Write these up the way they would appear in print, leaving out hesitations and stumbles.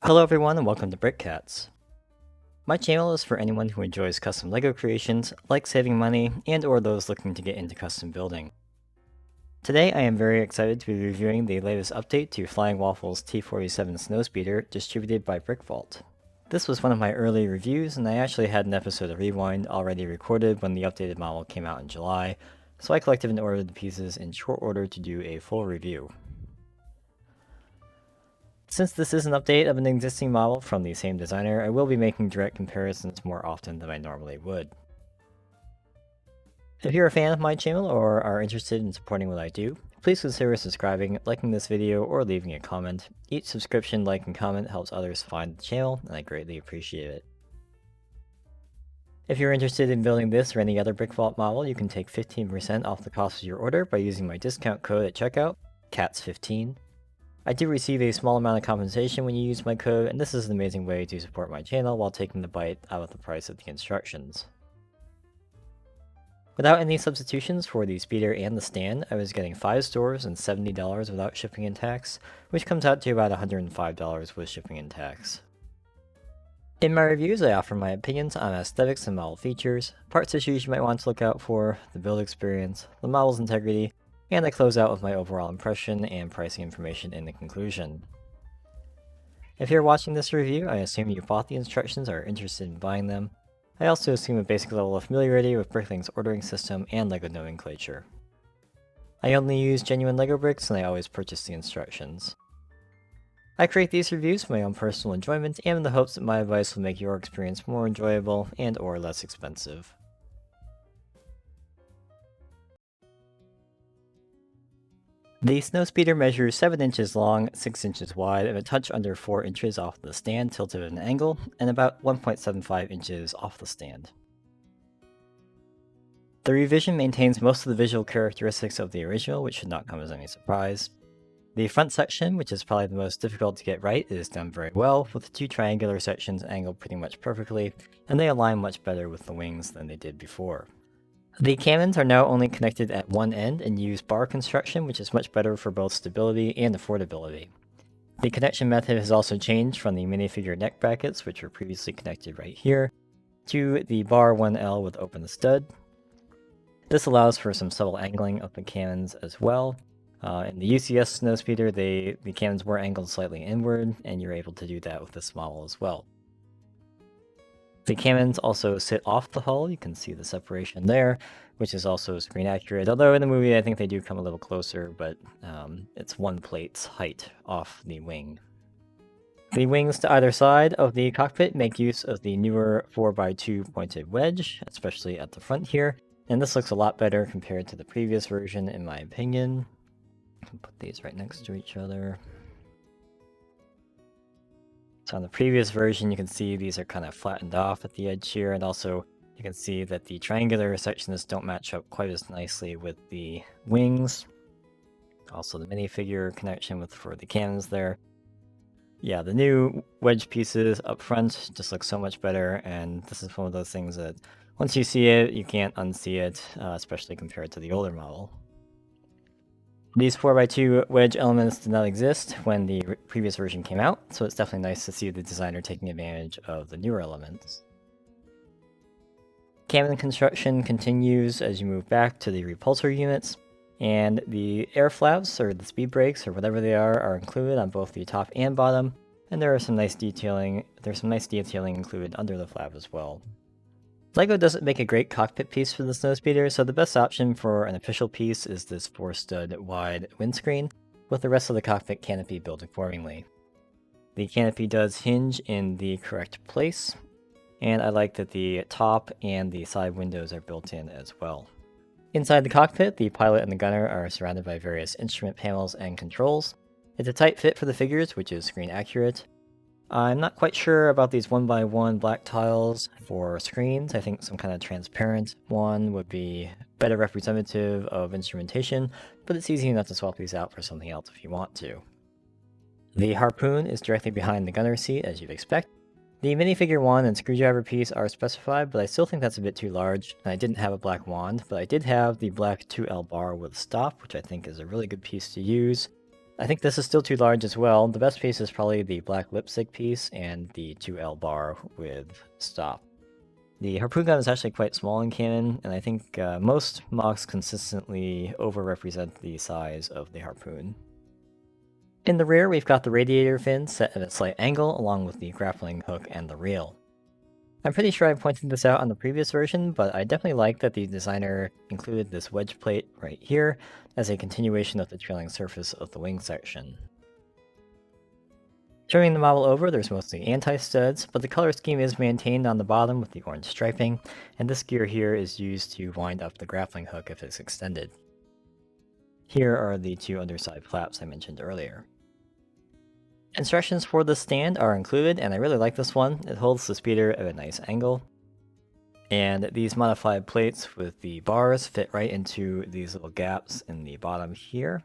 Hello everyone and welcome to Brickcats. My channel is for anyone who enjoys custom LEGO creations, likes saving money, and or those looking to get into custom building. Today I am very excited to be reviewing the latest update to Flying Waffle's T-47 Snowspeeder distributed by Brickvault. This was one of my early reviews, and I actually had an episode of Rewind already recorded when the updated model came out in July, so I collected and ordered the pieces in short order to do a full review. Since this is an update of an existing model from the same designer, I will be making direct comparisons more often than I normally would. If you're a fan of my channel or are interested in supporting what I do, please consider subscribing, liking this video, or leaving a comment. Each subscription, like, and comment helps others find the channel, and I greatly appreciate it. If you're interested in building this or any other Brickvault model, you can take 15% off the cost of your order by using my discount code at checkout, CATS15. I do receive a small amount of compensation when you use my code, and this is an amazing way to support my channel while taking the bite out of the price of the instructions. Without any substitutions for the speeder and the stand, I was getting 5 stores and $70 without shipping and tax, which comes out to about $105 with shipping and tax. In my reviews, I offer my opinions on aesthetics and model features, parts issues you might want to look out for, the build experience, the model's integrity, and I close out with my overall impression and pricing information in the conclusion. If you're watching this review, I assume you bought the instructions or are interested in buying them. I also assume a basic level of familiarity with Bricklink's ordering system and LEGO nomenclature. I only use genuine LEGO bricks and I always purchase the instructions. I create these reviews for my own personal enjoyment and in the hopes that my advice will make your experience more enjoyable and or less expensive. The Snowspeeder measures 7 inches long, 6 inches wide, and a touch under 4 inches off the stand tilted at an angle, and about 1.75 inches off the stand. The revision maintains most of the visual characteristics of the original, which should not come as any surprise. The front section, which is probably the most difficult to get right, is done very well, with the 2 triangular sections angled pretty much perfectly, and they align much better with the wings than they did before. The cannons are now only connected at one end and use bar construction, which is much better for both stability and affordability. The connection method has also changed from the minifigure neck brackets, which were previously connected right here, to the bar 1L with open stud. This allows for some subtle angling of the cannons as well. In the UCS Snowspeeder, the cannons were angled slightly inward, and you're able to do that with this model as well. The cannons also sit off the hull, you can see the separation there, which is also screen accurate, although in the movie I think they do come a little closer, but it's one plate's height off the wing. The wings to either side of the cockpit make use of the newer 4x2 pointed wedge, especially at the front here, and this looks a lot better compared to the previous version in my opinion. I'll put these right next to each other. So on the previous version, you can see these are kind of flattened off at the edge here, and also you can see that the triangular sections don't match up quite as nicely with the wings. Also the minifigure connection for the cannons there. Yeah, the new wedge pieces up front just look so much better, and this is one of those things that once you see it, you can't unsee it, especially compared to the older model. These 4x2 wedge elements did not exist when the previous version came out, so it's definitely nice to see the designer taking advantage of the newer elements. Cannon construction continues as you move back to the repulsor units, and the air flaps, or the speed brakes, or whatever they are included on both the top and bottom, and there's some nice detailing included under the flap as well. LEGO doesn't make a great cockpit piece for the Snowspeeder, so the best option for an official piece is this 4-stud wide windscreen, with the rest of the cockpit canopy built accordingly. The canopy does hinge in the correct place, and I like that the top and the side windows are built in as well. Inside the cockpit, the pilot and the gunner are surrounded by various instrument panels and controls. It's a tight fit for the figures, which is screen accurate. I'm not quite sure about these 1x1 black tiles for screens. I think some kind of transparent one would be better representative of instrumentation, but it's easy enough to swap these out for something else if you want to. The harpoon is directly behind the gunner seat, as you'd expect. The minifigure wand and screwdriver piece are specified, but I still think that's a bit too large, and I didn't have a black wand, but I did have the black 2L bar with stop, which I think is a really good piece to use. I think this is still too large as well. The best piece is probably the black lipstick piece and the 2L bar with stop. The harpoon gun is actually quite small in canon, and I think most mocks consistently overrepresent the size of the harpoon. In the rear, we've got the radiator fin set at a slight angle along with the grappling hook and the reel. I'm pretty sure I pointed this out on the previous version, but I definitely like that the designer included this wedge plate right here as a continuation of the trailing surface of the wing section. Turning the model over, there's mostly anti-studs, but the color scheme is maintained on the bottom with the orange striping, and this gear here is used to wind up the grappling hook if it's extended. Here are the two underside flaps I mentioned earlier. Instructions for the stand are included, and I really like this one. It holds the speeder at a nice angle. And these modified plates with the bars fit right into these little gaps in the bottom here.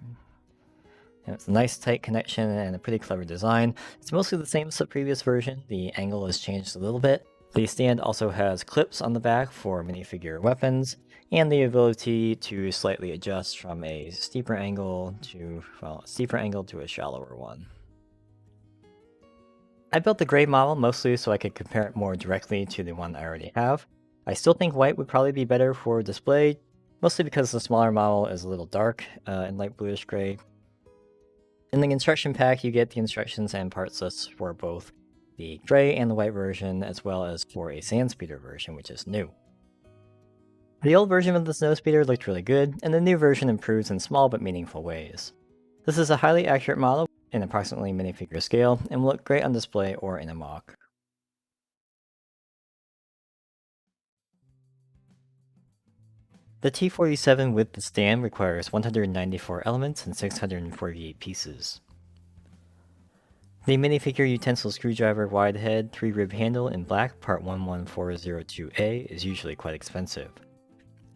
And it's a nice tight connection and a pretty clever design. It's mostly the same as the previous version. The angle has changed a little bit. The stand also has clips on the back for minifigure weapons, and the ability to slightly adjust from a steeper angle to, a shallower one. I built the gray model mostly so I could compare it more directly to the one I already have. I still think white would probably be better for display, mostly because the smaller model is a little dark and light bluish gray. In the instruction pack, you get the instructions and parts lists for both the gray and the white version, as well as for a Snowspeeder version, which is new. The old version of the Snowspeeder looked really good, and the new version improves in small but meaningful ways. This is a highly accurate model in approximately minifigure scale, and will look great on display or in a mock. The T-47 with the stand requires 194 elements and 648 pieces. The minifigure utensil screwdriver wide head 3-rib handle in black part 11402A is usually quite expensive.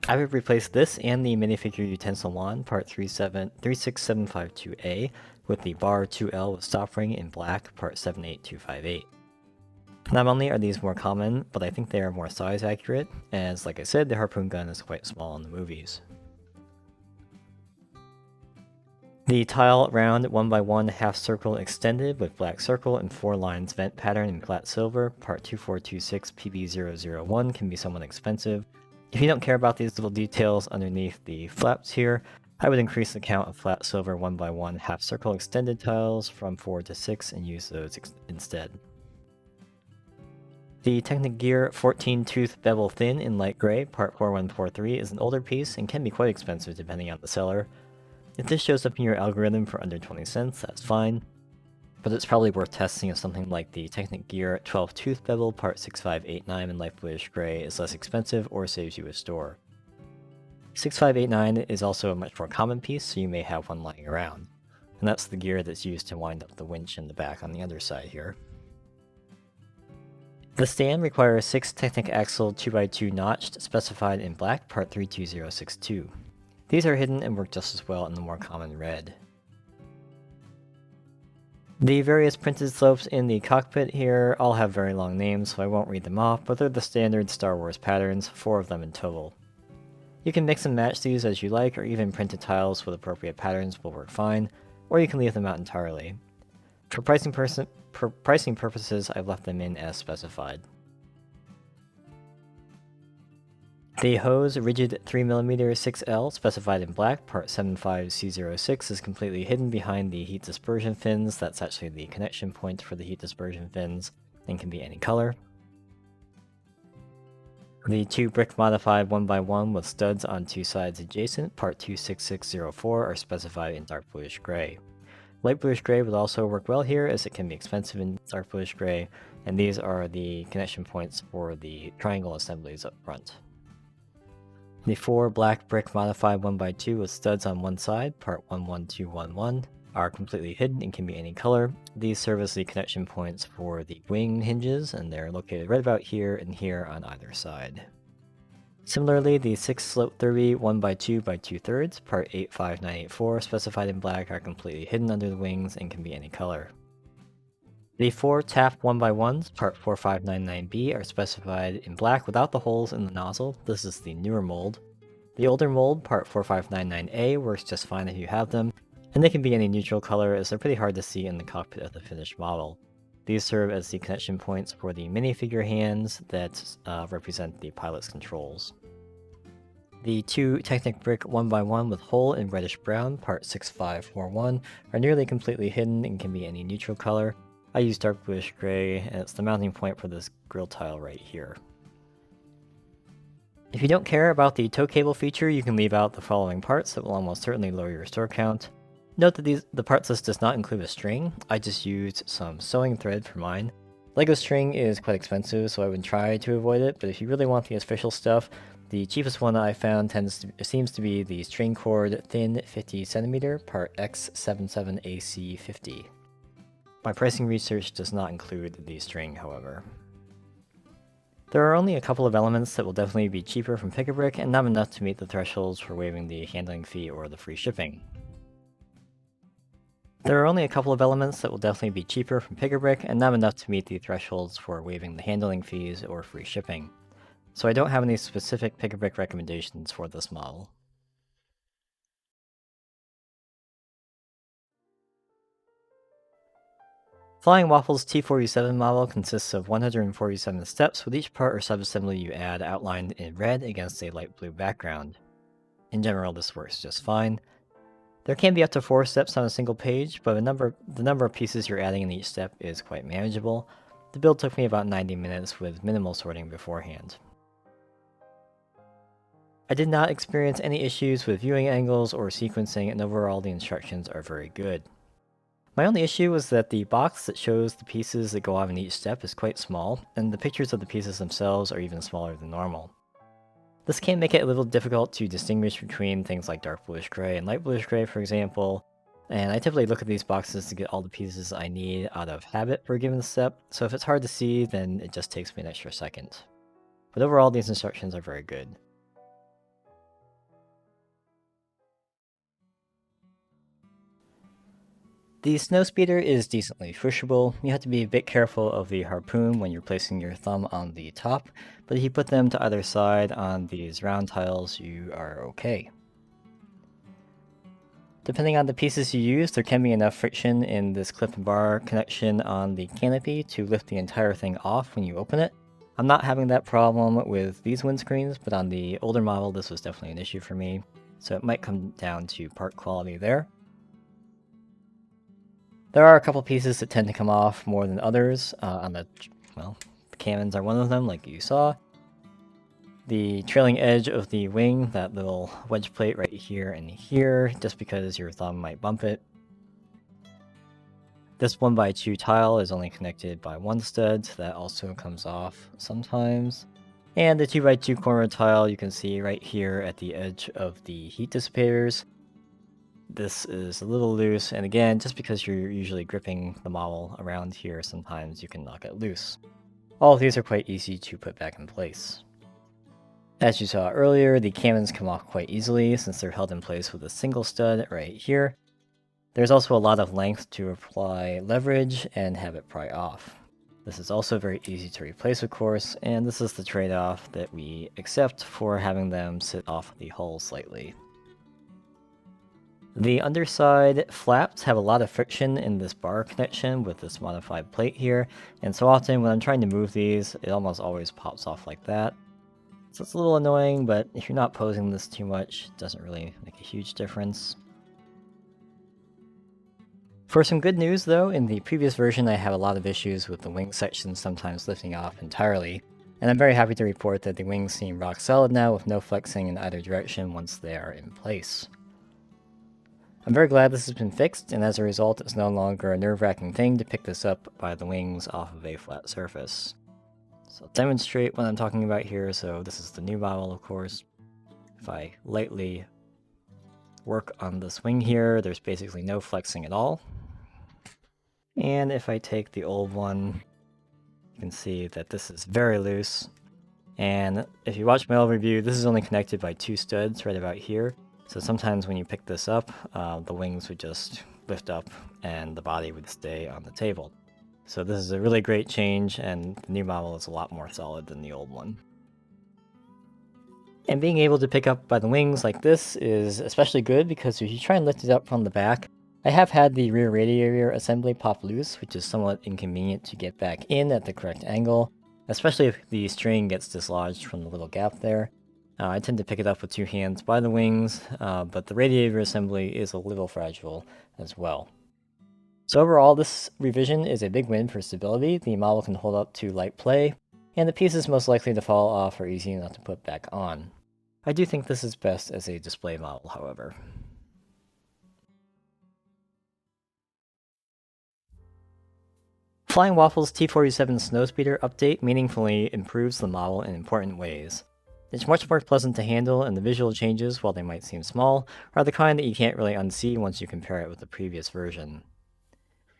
I would replace this and the minifigure utensil wand part 36752A with the bar 2L with stop ring in black part 78258. Not only are these more common, but I think they are more size accurate, as like I said, the harpoon gun is quite small in the movies. The tile round 1x1 half circle extended with black circle and 4 lines vent pattern in flat silver part 2426 PB001 can be somewhat expensive. If you don't care about these little details underneath the flaps here, I would increase the count of flat silver 1x1 half circle extended tiles from 4 to 6 and use those instead. The Technic Gear 14-tooth bevel thin in light gray part 4143 is an older piece and can be quite expensive depending on the seller. If this shows up in your algorithm for under 20 cents, that's fine, but it's probably worth testing if something like the Technic Gear 12-tooth bevel part 6589 in light bluish gray is less expensive or saves you a store. 6589 is also a much more common piece, so you may have one lying around, and that's the gear that's used to wind up the winch in the back on the other side here. The stand requires 6 Technic axle 2x2 notched, specified in black part 32062. These are hidden and work just as well in the more common red. The various printed slopes in the cockpit here all have very long names, so I won't read them off, but they're the standard Star Wars patterns, 4 of them in total. You can mix and match these as you like, or even printed tiles with appropriate patterns will work fine, or you can leave them out entirely. For pricing purposes, I've left them in as specified. The hose rigid 3mm 6L specified in black part 75C06 is completely hidden behind the heat dispersion fins. That's actually the connection point for the heat dispersion fins and can be any color. The 2 brick modified 1x1 with studs on 2 sides adjacent part 26604 are specified in dark bluish gray. Light bluish gray would also work well here as it can be expensive in dark bluish gray, and these are the connection points for the triangle assemblies up front. The 4 black brick modified 1x2 with studs on one side, part 11211, are completely hidden and can be any color. These serve as the connection points for the wing hinges, and they're located right about here and here on either side. Similarly, the 6 slope 30 1x2 by 2/3, part 85984, specified in black, are completely hidden under the wings and can be any color. The 4 tap 1x1s, part 4599B, are specified in black without the holes in the nozzle. This is the newer mold. The older mold, part 4599A, works just fine if you have them, And they can be any neutral color as they're pretty hard to see in the cockpit of the finished model. These serve as the connection points for the minifigure hands that represent the pilot's controls. The two Technic brick 1x1 with hole in reddish brown, part 6541, are nearly completely hidden and can be any neutral color. I use dark bluish gray, and it's the mounting point for this grill tile right here. If you don't care about the tow cable feature, you can leave out the following parts that will almost certainly lower your store count. Note that the parts list does not include a string. I just used some sewing thread for mine. Lego string is quite expensive, so I would try to avoid it, but if you really want the official stuff, the cheapest one I found seems to be the string cord thin 50cm, part X77AC50. My pricing research does not include the string, however. There are only a couple of elements that will definitely be cheaper from Pick-a-Brick, and not enough to meet the thresholds for waiving the handling fee or the free shipping. There are only a couple of elements that will definitely be cheaper from Pick-a-Brick, and not enough to meet the thresholds for waiving the handling fees or free shipping. So I don't have any specific Pick-a-Brick recommendations for this model. Flying Waffle's T-47 model consists of 147 steps, with each part or subassembly you add outlined in red against a light blue background. In general, this works just fine. There can be up to 4 steps on a single page, but the number of pieces you're adding in each step is quite manageable. The build took me about 90 minutes with minimal sorting beforehand. I did not experience any issues with viewing angles or sequencing, and overall the instructions are very good. My only issue was that the box that shows the pieces that go on in each step is quite small, and the pictures of the pieces themselves are even smaller than normal. This can make it a little difficult to distinguish between things like dark bluish gray and light bluish gray, for example, and I typically look at these boxes to get all the pieces I need out of habit for a given step, so if it's hard to see, then it just takes me an extra second. But overall, these instructions are very good. The Snowspeeder is decently pushable. You have to be a bit careful of the harpoon when you're placing your thumb on the top, but if you put them to either side on these round tiles, you are okay. Depending on the pieces you use, there can be enough friction in this clip and bar connection on the canopy to lift the entire thing off when you open it. I'm not having that problem with these windscreens, but on the older model this was definitely an issue for me, so it might come down to part quality there. There are a couple pieces that tend to come off more than others. The cannons are one of them, like you saw. The trailing edge of the wing, that little wedge plate right here and here, just because your thumb might bump it. This 1x2 tile is only connected by one stud, so that also comes off sometimes. And the 2x2 corner tile you can see right here at the edge of the heat dissipators. This is a little loose, and again, just because you're usually gripping the model around here, sometimes you can knock it loose. All of these are quite easy to put back in place. As you saw earlier, the cannons come off quite easily since they're held in place with a single stud right here. There's also a lot of length to apply leverage and have it pry off. This is also very easy to replace, of course, and this is the trade-off that we accept for having them sit off the hull slightly. The underside flaps have a lot of friction in this bar connection with this modified plate here, and so often when I'm trying to move these, it almost always pops off like that. So it's a little annoying, but if you're not posing this too much, it doesn't really make a huge difference. For some good news though, in the previous version I had a lot of issues with the wing section sometimes lifting off entirely, and I'm very happy to report that the wings seem rock solid now with no flexing in either direction once they are in place. I'm very glad this has been fixed, and as a result it's no longer a nerve-wracking thing to pick this up by the wings off of a flat surface. So I'll demonstrate what I'm talking about here. So this is the new model, of course. If I lightly work on this wing here, there's basically no flexing at all. And if I take the old one, you can see that this is very loose. And if you watch my old review, this is only connected by 2 studs right about here. So sometimes when you pick this up, the wings would just lift up and the body would stay on the table. So this is a really great change, and the new model is a lot more solid than the old one. And being able to pick up by the wings like this is especially good because if you try and lift it up from the back, I have had the rear radiator assembly pop loose, which is somewhat inconvenient to get back in at the correct angle, especially if the string gets dislodged from the little gap there. I tend to pick it up with two hands by the wings, but the radiator assembly is a little fragile as well. So overall, this revision is a big win for stability. The model can hold up to light play, and the pieces most likely to fall off are easy enough to put back on. I do think this is best as a display model, however. Flying Waffle's T-47 Snowspeeder update meaningfully improves the model in important ways. It's much more pleasant to handle, and the visual changes, while they might seem small, are the kind that you can't really unsee once you compare it with the previous version.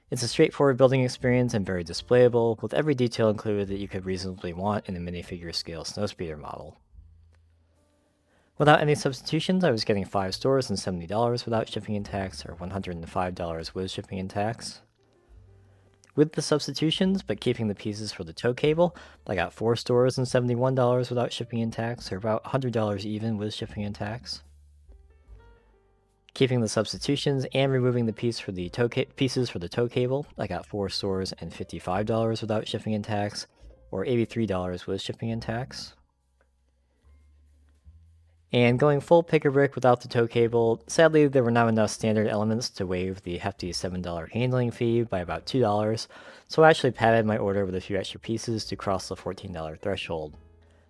It's a straightforward building experience and very displayable, with every detail included that you could reasonably want in a minifigure scale Snowspeeder model. Without any substitutions, I was getting 5 stores and $70 without shipping and tax, or $105 with shipping and tax. With the substitutions, but keeping the pieces for the tow cable, I got 4 stores and $71 without shipping and tax, or about $100 even with shipping and tax. Keeping the substitutions and removing the pieces for the tow cable, I got 4 stores and $55 without shipping and tax, or $83 with shipping and tax. And going full pick-a-brick without the tow cable, sadly there were not enough standard elements to waive the hefty $7 handling fee by about $2, so I actually padded my order with a few extra pieces to cross the $14 threshold.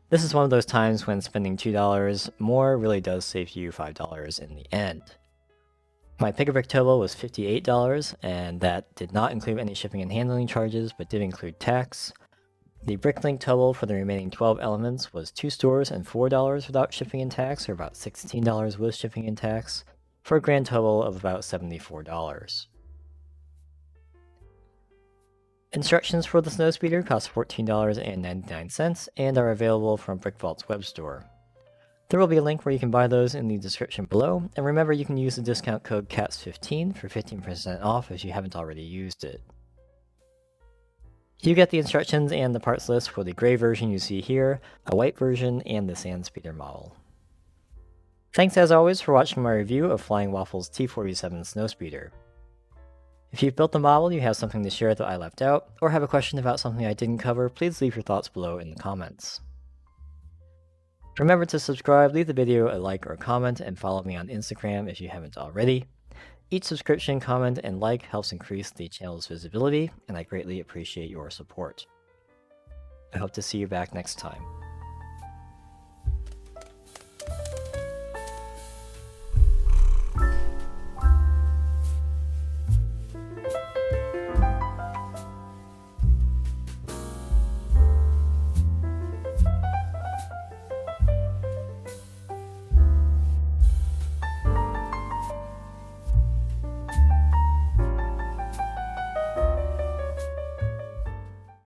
This is one of those times when spending $2 more really does save you $5 in the end. My pick-a-brick total was $58, and that did not include any shipping and handling charges, but did include tax. The Bricklink total for the remaining 12 elements was 2 stores and $4 without shipping and tax, or about $16 with shipping and tax, for a grand total of about $74. Instructions for the Snowspeeder cost $14.99 and are available from BrickVault's web store. There will be a link where you can buy those in the description below, and remember you can use the discount code CATS15 for 15% off if you haven't already used it. You get the instructions and the parts list for the gray version you see here, a white version, and the Sandspeeder model. Thanks as always for watching my review of Flying Waffle's T-47 Snowspeeder. If you've built the model, you have something to share that I left out, or have a question about something I didn't cover, please leave your thoughts below in the comments. Remember to subscribe, leave the video a like or comment, and follow me on Instagram if you haven't already. Each subscription, comment, and like helps increase the channel's visibility, and I greatly appreciate your support. I hope to see you back next time.